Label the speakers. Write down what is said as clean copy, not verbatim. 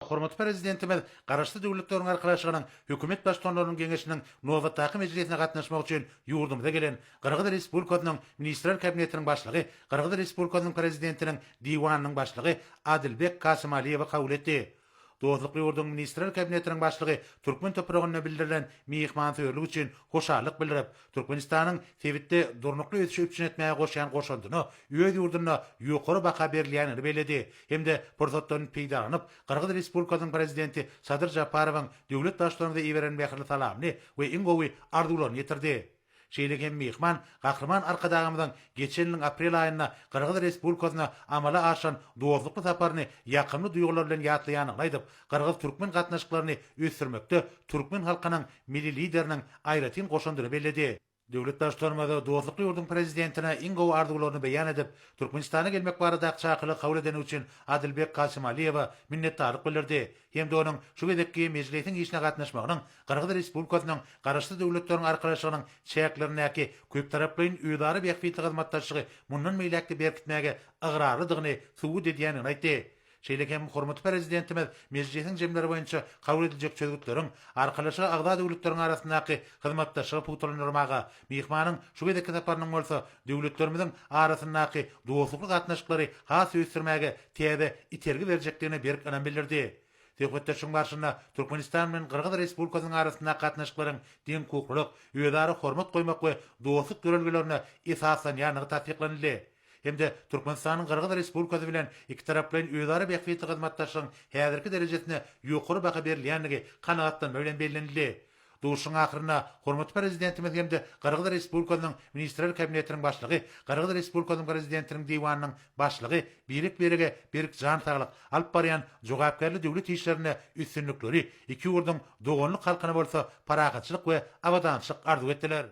Speaker 1: hormatly prezidentimiz garaşdy döwletleriň arkalaşygynyň hökümet başdanlarynyň geňeşiniň nowatdaky mejlisine gatnaşmak üçin ýurdumyza gelen Gırgyz Respublikasynyň Ministrler Kabinetiniň başlygy, Gırgyz Respublikasynyň prezidentiniň diwanynyň başlygy Adilbek Kasymaliýew kabul etdi. Dostlukly ýurdun Ministrler Kabinetiniň başlygy Türkmen topragyna bildirilen mehmançyllyk üçin hoşarlyk bildirip, Türkmenistanyň sebitde durnukly ötüşi üçin etmäge goşan goşandyny, öýe ýurduna ýokary baka berilýänini beledi. Hemde pursatdan peýdalanyp, Gırgyz Respublikasynyň prezidenti Sadyr Japarowyň döwlet başçylaryna iweren bähirli salamny we iň gowy ardularyny ýetirdi. Şeýlegen mehman gahrman arkadagymyň geçen ýylyň aprel aýynda Gırgyz Respublikasyna amala aşan dostlukly saparyny ýakynly duýgular bilen ýatlaýanyny aýdyp, Gırgyz türkmen gatnaşyklaryny ösdürmekde türkmen halkynyň milli lideriniň aýratyn goşandyny beledi. Döwlet başçylarymyz dostlukly ýurdun prezidentine iň gowy arduglaryny beýan edip, Türkmenistana gelmek barada çakyly kabul edeni üçin Adilbek Kasymaliýew minnetdarlyk bildirdi. Hem de onuň şu gedekki mejlisiň işine gatnaşmagynyň Gırgyz Respublikasynyň garaşdy döwletleriň arkalaşygynyň çäklerindäki köp taraply öýdary bähfitli hyzmatdaşlygy mundan meýlekli berkitmäge ygyrarlydygyny subut edýänini aýtdy. Şeýlekem hormatly prezidentimiz mejlisiň jemleri boýunça kabul ediljek çözgütleriň arkalaşy agda döwletleriň arasyndaky hyzmatdaşlygy putulandyrmaga, mehmanyň şu gedekki saparynyň bolsa döwletlerimiziň arasyndaky dostlukly gatnaşyklary has ösdürmäge täze itergi berjekdigini berk anan bildirdi. Söhbetdeşiň barşynda Türkmenistan bilen Gırgyz Respublikasynyň arasyndaky gatnaşyklaryň deň hukuklyk, öýdary hormat goýmak we dostluk görelgelerine esaslanýanyny tasdiklandy. Hem de Türkmenistanyň Gırgyz Respublikasy bilen iki taraply öýdary bähfitli hyzmatdaşlygyň häzirki derejesine ýokary baka berilýänligi kanagatlanma bilen bellenildi. Duşun ahyryna hormatly prezidentimiz hem de Gırgyz Respublikasynyň Ministrler Kabinetiniň başlygy, Gırgyz Respublikasynyň prezidentiniň diwanynyň başlygy birik berige berik jan saglyk alyp barýan jogapkärli döwlet işlerine üstünlükleri iki ýurdun dogonly halkyna bolsa paragatçylyk we awadançylyk arzu etdiler.